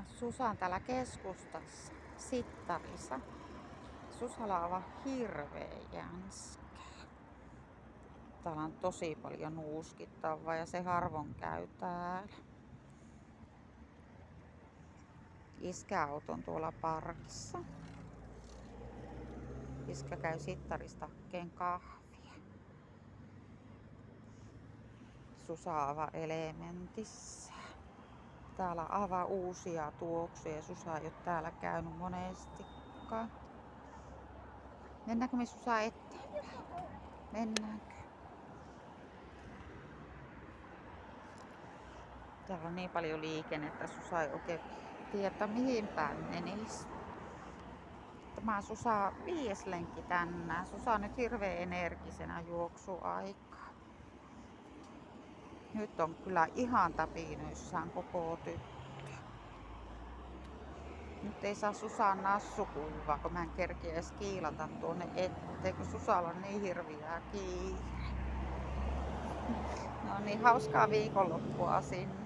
Susa on täällä keskustassa, Sittarissa. Susalla on aivan hirveä jänskä. Täällä on tosi paljon nuuskittavaa ja se harvoin käy täällä. Iskäauto on tuolla parkissa. Iskä käy Sittarista hakkeen kahvia. Susa on aivan elementissä. Täällä on aivan uusia tuoksuja. Susa ei ole täällä käynyt monestikaan. Mennäänkö me Susa eteenpäin? Mennäänkö? Täällä on niin paljon liikennettä, Susa ei oikein tiedä mihin päin menisi. Tämä Susa 5. lenkki tänään. Susa on nyt hirveän energisenä juoksuaikaa. Nyt on kyllä ihan tapiinoissaan koko tyttö. Nyt ei saa Susan nassukuvaa, kun mä en kerkiä edes kiilata tuonne eteen, kun Susalla on niin hirviää kiire. No niin, hauskaa viikonloppua sinne.